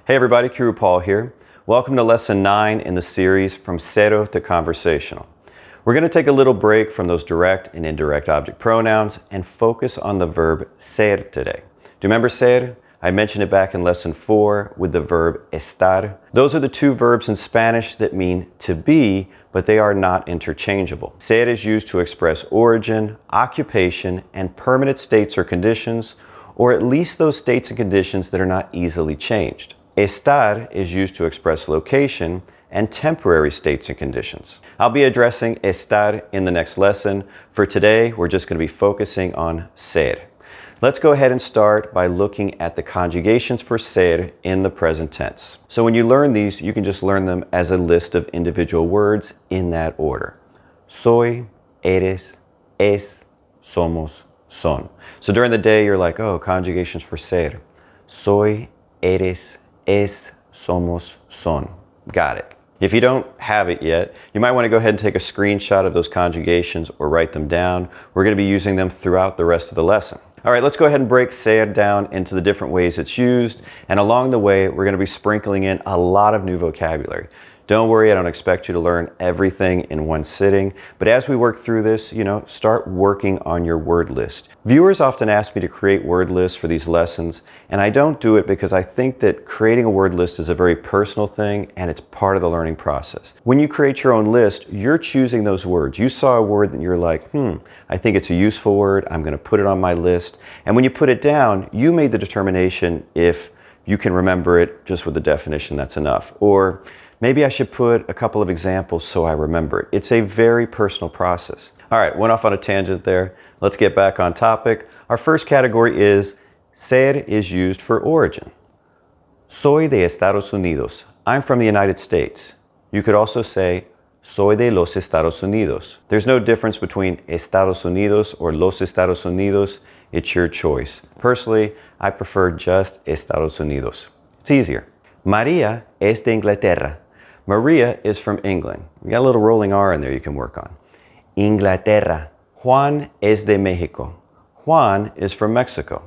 Hey everybody, Qroo here. Welcome to Lesson 9 in the series From Cero to Conversational. We're going to take a little break from those direct and indirect object pronouns and focus on the verb ser today. Do you remember ser? I mentioned it back in Lesson 4 with the verb estar. Those are the two verbs in Spanish that mean to be, but they are not interchangeable. Ser is used to express origin, occupation, and permanent states or conditions, or at least those states and conditions that are not easily changed. Estar is used to express location and temporary states and conditions. I'll be addressing estar in the next lesson. For today, we're just going to be focusing on ser. Let's go ahead and start by looking at the conjugations for ser in the present tense. So when you learn these, you can just learn them as a list of individual words in that order. Soy, eres, es, somos, son. So during the day, you're like, oh, conjugations for ser. Soy, eres, es, somos, son. Got it. If you don't have it yet, you might want to go ahead and take a screenshot of those conjugations or write them down. We're going to be using them throughout the rest of the lesson. All right, let's go ahead and break ser down into the different ways it's used. And along the way, we're going to be sprinkling in a lot of new vocabulary. Don't worry, I don't expect you to learn everything in one sitting, but as we work through this, start working on your word list. Viewers often ask me to create word lists for these lessons, and I don't do it because I think that creating a word list is a very personal thing and it's part of the learning process. When you create your own list, you're choosing those words. You saw a word that you're like, I think it's a useful word, I'm going to put it on my list. And when you put it down, you made the determination if you can remember it just with the definition, that's enough. Or maybe I should put a couple of examples so I remember it. It's a very personal process. All right, went off on a tangent there. Let's get back on topic. Our first category is ser is used for origin. Soy de Estados Unidos. I'm from the United States. You could also say soy de los Estados Unidos. There's no difference between Estados Unidos or los Estados Unidos. It's your choice. Personally, I prefer just Estados Unidos. It's easier. María es de Inglaterra. Maria is from England. We got a little rolling R in there you can work on. Inglaterra. Juan es de México. Juan is from Mexico.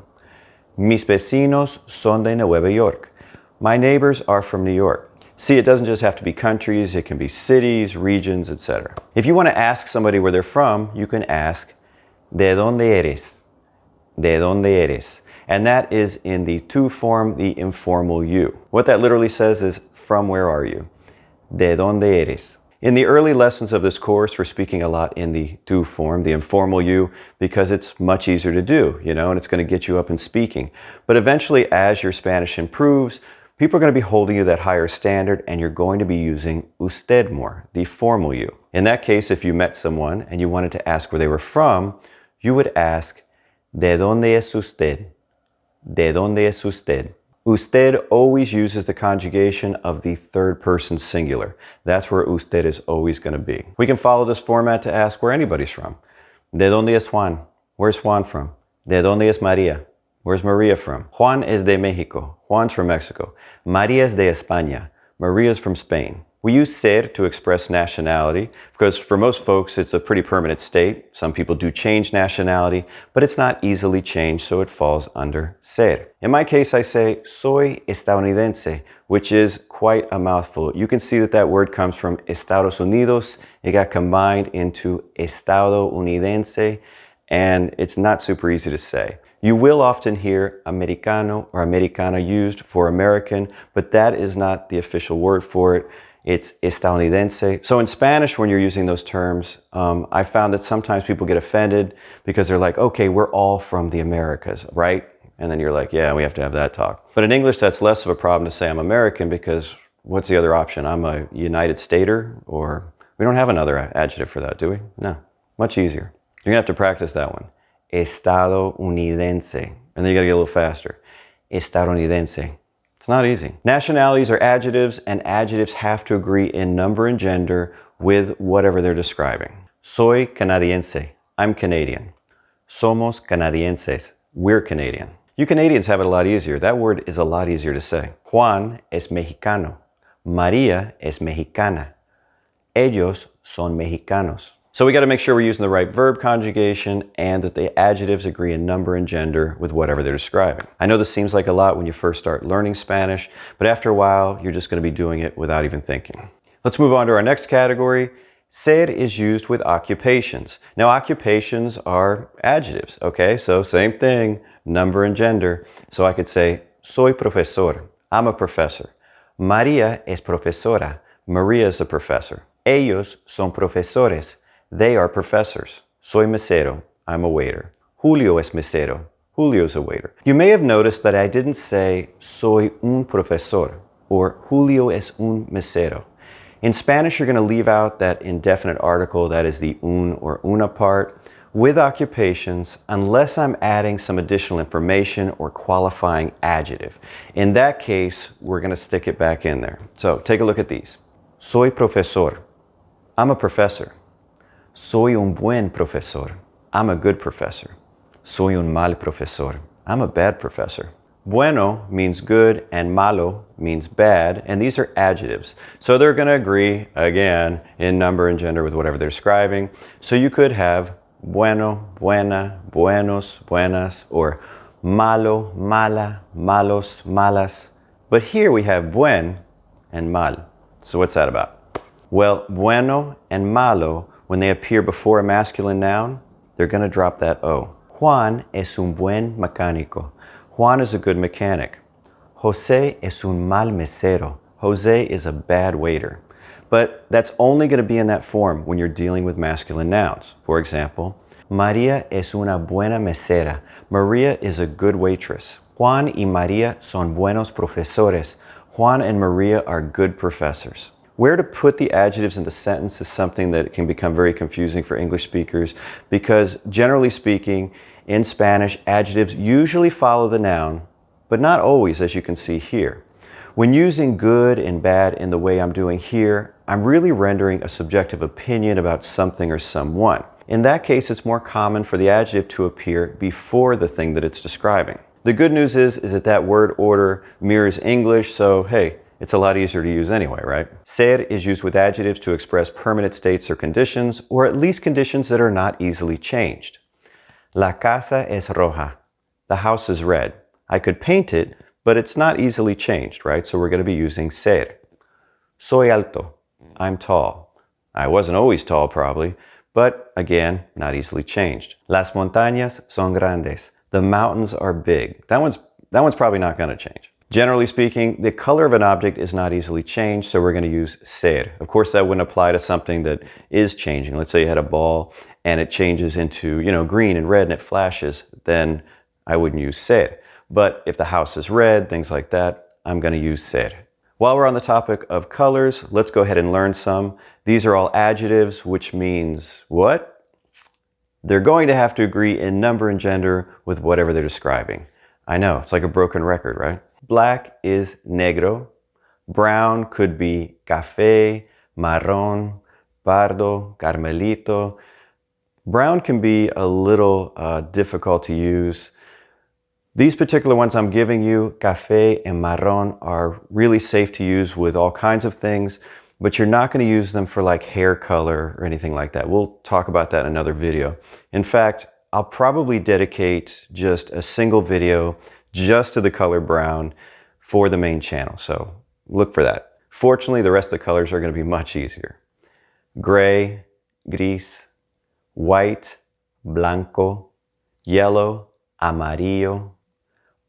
Mis vecinos son de Nueva York. My neighbors are from New York. See, it doesn't just have to be countries, it can be cities, regions, etc. If you want to ask somebody where they're from, you can ask, ¿De dónde eres? ¿De dónde eres? And that is in the tu form, the informal you. What that literally says is, from where are you? ¿De dónde eres? In the early lessons of this course, we're speaking a lot in the tu form, the informal you, because it's much easier to do, and it's going to get you up and speaking. But eventually, as your Spanish improves, people are going to be holding you that higher standard, and you're going to be using usted more, the formal you. In that case, if you met someone and you wanted to ask where they were from, you would ask, ¿De dónde es usted? ¿De dónde es usted? Usted always uses the conjugation of the third person singular. That's where usted is always going to be. We can follow this format to ask where anybody's from. ¿De dónde es Juan? Where's Juan from? ¿De dónde es María? Where's Maria from? Juan es de México. Juan's from Mexico. María es de España. Maria's from Spain. We use ser to express nationality because for most folks it's a pretty permanent state. Some people do change nationality, but it's not easily changed, so it falls under ser. In my case, I say soy estadounidense, which is quite a mouthful. You can see that that word comes from Estados Unidos. It got combined into estadounidense, and it's not super easy to say. You will often hear americano or americana used for American, but that is not the official word for it. It's estadounidense. So in Spanish, when you're using those terms, I found that sometimes people get offended because they're like, okay, we're all from the Americas, right? And then you're like, yeah, we have to have that talk. But in English, that's less of a problem to say I'm American because what's the other option? I'm a United Stater, or we don't have another adjective for that, do we? No, much easier. You're gonna have to practice that one. Estadounidense. And then you gotta get a little faster. Estadounidense. It's not easy. Nationalities are adjectives, and adjectives have to agree in number and gender with whatever they're describing. Soy canadiense. I'm Canadian. Somos canadienses. We're Canadian. You Canadians have it a lot easier. That word is a lot easier to say. Juan es mexicano. María es mexicana. Ellos son mexicanos. So we got to make sure we're using the right verb conjugation and that the adjectives agree in number and gender with whatever they're describing. I know this seems like a lot when you first start learning Spanish, but after a while, you're just going to be doing it without even thinking. Let's move on to our next category. Ser is used with occupations. Now, occupations are adjectives, okay? So same thing, number and gender. So I could say, soy profesor. I'm a professor. María es profesora. Maria is a professor. Ellos son profesores. They are professors. Soy mesero. I'm a waiter. Julio es mesero. Julio is a waiter. You may have noticed that I didn't say soy un profesor or Julio es un mesero. In Spanish, you're going to leave out that indefinite article, that is the un or una part, with occupations, unless I'm adding some additional information or qualifying adjective. In that case, we're going to stick it back in there. So take a look at these. Soy profesor. I'm a professor. Soy un buen profesor. I'm a good professor. Soy un mal profesor. I'm a bad professor. Bueno means good and malo means bad, and these are adjectives. So they're going to agree, again, in number and gender with whatever they're describing. So you could have bueno, buena, buenos, buenas, or malo, mala, malos, malas. But here we have buen and mal. So what's that about? Well, bueno and malo, when they appear before a masculine noun, they're going to drop that O. Juan es un buen mecánico. Juan is a good mechanic. José es un mal mesero. Jose is a bad waiter. But that's only going to be in that form when you're dealing with masculine nouns. For example, María es una buena mesera. Maria is a good waitress. Juan y María son buenos profesores. Juan and Maria are good professors. Where to put the adjectives in the sentence is something that can become very confusing for English speakers because, generally speaking, in Spanish, adjectives usually follow the noun, but not always, as you can see here. When using good and bad in the way I'm doing here, I'm really rendering a subjective opinion about something or someone. In that case, it's more common for the adjective to appear before the thing that it's describing. The good news is that that word order mirrors English, so hey, it's a lot easier to use anyway, right? Ser is used with adjectives to express permanent states or conditions, or at least conditions that are not easily changed. La casa es roja. The house is red. I could paint it, but it's not easily changed, right? So we're going to be using ser. Soy alto. I'm tall. I wasn't always tall, probably, but again, not easily changed. Las montañas son grandes. The mountains are big. That one's probably not going to change. Generally speaking, the color of an object is not easily changed, so we're going to use ser. Of course, that wouldn't apply to something that is changing. Let's say you had a ball and it changes into, green and red and it flashes, then I wouldn't use ser. But if the house is red, things like that, I'm going to use ser. While we're on the topic of colors, let's go ahead and learn some. These are all adjectives, which means what? They're going to have to agree in number and gender with whatever they're describing. I know, it's like a broken record, right? Black is negro. Brown could be café, marrón, pardo, carmelito. Brown can be a little difficult to use. These particular ones I'm giving you, café and marrón, are really safe to use with all kinds of things, but you're not going to use them for like hair color or anything like that. We'll talk about that in another video. In fact, I'll probably dedicate just a single video just to the color brown for the main channel, so look for that. Fortunately, the rest of the colors are going to be much easier. Gray, gris, white, blanco, yellow, amarillo,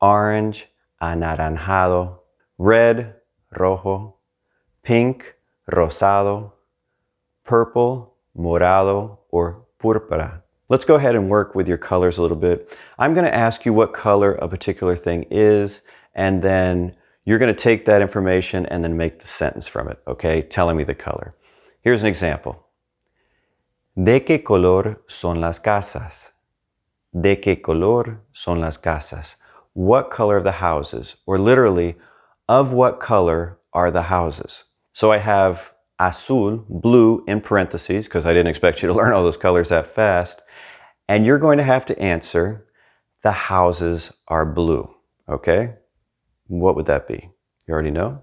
orange, anaranjado, red, rojo, pink, rosado, purple, morado, or púrpura. Let's go ahead and work with your colors a little bit. I'm going to ask you what color a particular thing is, and then you're going to take that information and then make the sentence from it, okay? Telling me the color. Here's an example. ¿De qué color son las casas? ¿De qué color son las casas? What color are the houses? Or literally, of what color are the houses? So I have azul, blue, in parentheses, because I didn't expect you to learn all those colors that fast. And you're going to have to answer, the houses are blue, okay? What would that be? You already know?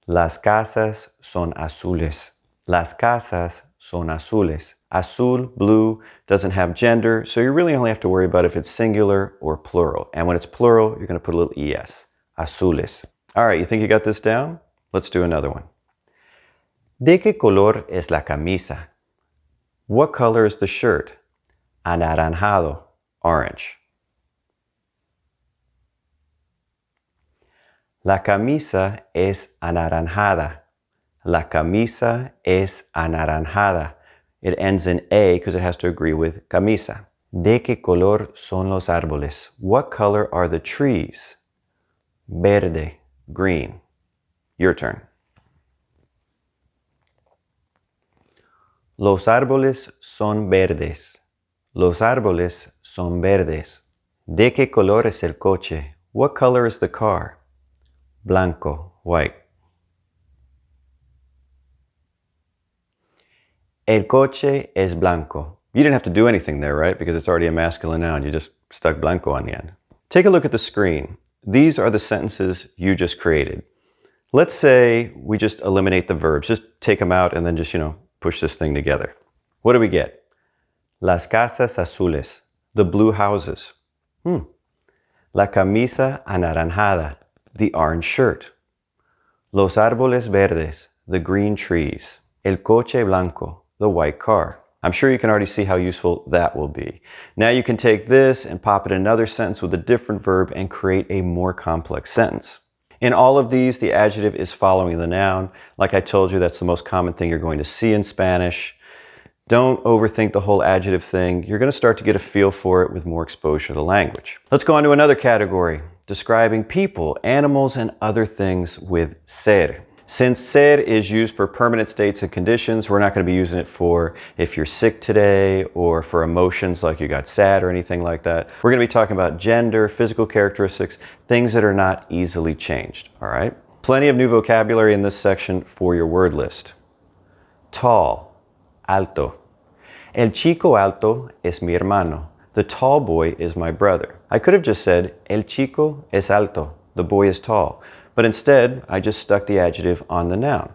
Las casas son azules. Las casas son azules. Azul, blue, doesn't have gender, so you really only have to worry about if it's singular or plural. And when it's plural, you're going to put a little es. Azules. All right, you think you got this down? Let's do another one. ¿De qué color es la camisa? What color is the shirt? Anaranjado, orange. La camisa es anaranjada. La camisa es anaranjada. It ends in A because it has to agree with camisa. ¿De qué color son los árboles? What color are the trees? Verde, green. Your turn. Los árboles son verdes. Los árboles son verdes. ¿De qué color es el coche? What color is the car? Blanco, white. El coche es blanco. You didn't have to do anything there, right? Because it's already a masculine noun. You just stuck blanco on the end. Take a look at the screen. These are the sentences you just created. Let's say we just eliminate the verbs. Just take them out and then just, push this thing together. What do we get? Las casas azules. The blue houses. La camisa anaranjada. The orange shirt. Los árboles verdes. The green trees. El coche blanco. The white car. I'm sure you can already see how useful that will be. Now you can take this and pop it in another sentence with a different verb and create a more complex sentence. In all of these, the adjective is following the noun. Like I told you, that's the most common thing you're going to see in Spanish. Don't overthink the whole adjective thing. You're going to start to get a feel for it with more exposure to the language. Let's go on to another category, describing people, animals, and other things with ser. Since ser is used for permanent states and conditions, we're not going to be using it for if you're sick today or for emotions like you got sad or anything like that. We're going to be talking about gender, physical characteristics, things that are not easily changed, all right? Plenty of new vocabulary in this section for your word list. Tall, alto. El chico alto es mi hermano. The tall boy is my brother. I could have just said, el chico es alto. The boy is tall. But instead, I just stuck the adjective on the noun.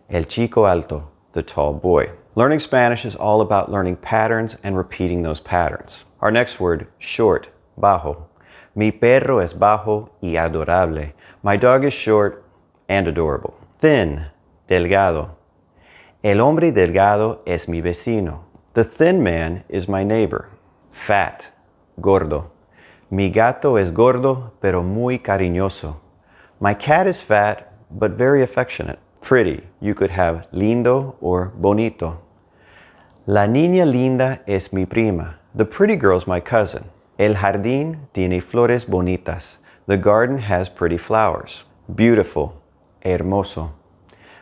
El chico alto, the tall boy. Learning Spanish is all about learning patterns and repeating those patterns. Our next word, short, bajo. Mi perro es bajo y adorable. My dog is short and adorable. Thin, delgado. El hombre delgado es mi vecino. The thin man is my neighbor. Fat, gordo. Mi gato es gordo, pero muy cariñoso. My cat is fat, but very affectionate. Pretty, you could have lindo or bonito. La niña linda es mi prima. The pretty girl's my cousin. El jardín tiene flores bonitas. The garden has pretty flowers. Beautiful, hermoso.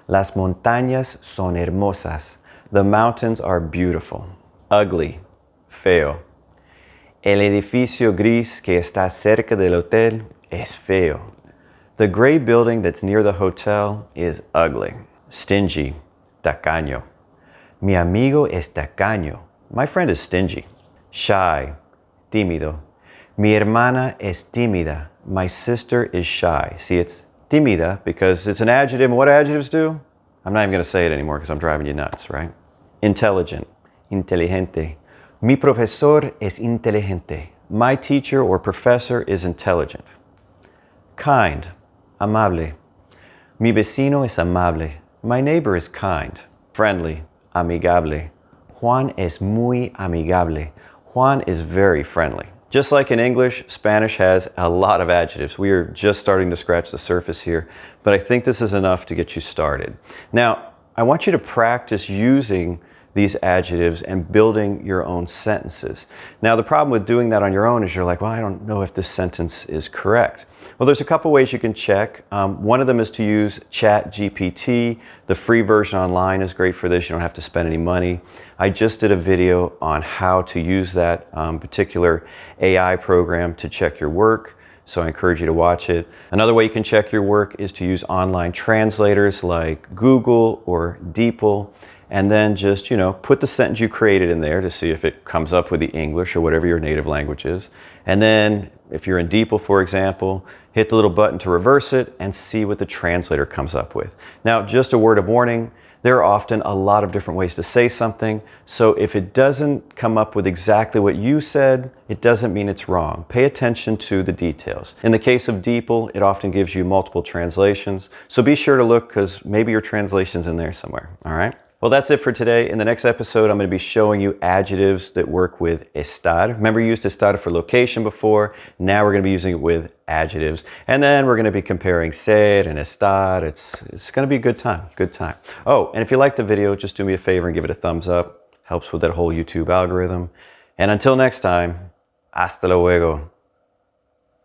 Las montañas son hermosas. The mountains are beautiful. Ugly, feo. El edificio gris que está cerca del hotel es feo. The gray building that's near the hotel is ugly. Stingy, tacaño. Mi amigo es tacaño. My friend is stingy. Shy, tímido. Mi hermana es tímida. My sister is shy. See, it's tímida because it's an adjective. And what adjectives do? I'm not even going to say it anymore because I'm driving you nuts, right? Intelligent, inteligente. Mi profesor es inteligente. My teacher or professor is intelligent. Kind, amable. Mi vecino es amable. My neighbor is kind. Friendly, amigable. Juan es muy amigable. Juan is very friendly. Just like in English, Spanish has a lot of adjectives. We are just starting to scratch the surface here, but I think this is enough to get you started. Now, I want you to practice using these adjectives and building your own sentences. Now, the problem with doing that on your own is you're like, well, I don't know if this sentence is correct. Well, there's a couple ways you can check. One of them is to use ChatGPT. The free version online is great for this. You don't have to spend any money. I just did a video on how to use that particular AI program to check your work, so I encourage you to watch it. Another way you can check your work is to use online translators like Google or DeepL, and then just, put the sentence you created in there to see if it comes up with the English or whatever your native language is. And then if you're in DeepL, for example, hit the little button to reverse it and see what the translator comes up with. Now, just a word of warning, there are often a lot of different ways to say something. So if it doesn't come up with exactly what you said, it doesn't mean it's wrong. Pay attention to the details. In the case of DeepL, it often gives you multiple translations. So be sure to look, because maybe your translation's in there somewhere, all right? Well, that's it for today. In the next episode, I'm going to be showing you adjectives that work with estar. Remember, you used estar for location before. Now we're going to be using it with adjectives. And then we're going to be comparing ser and estar. It's going to be a good time, good time. Oh, and if you liked the video, just do me a favor and give it a thumbs up. Helps with that whole YouTube algorithm. And until next time, hasta luego.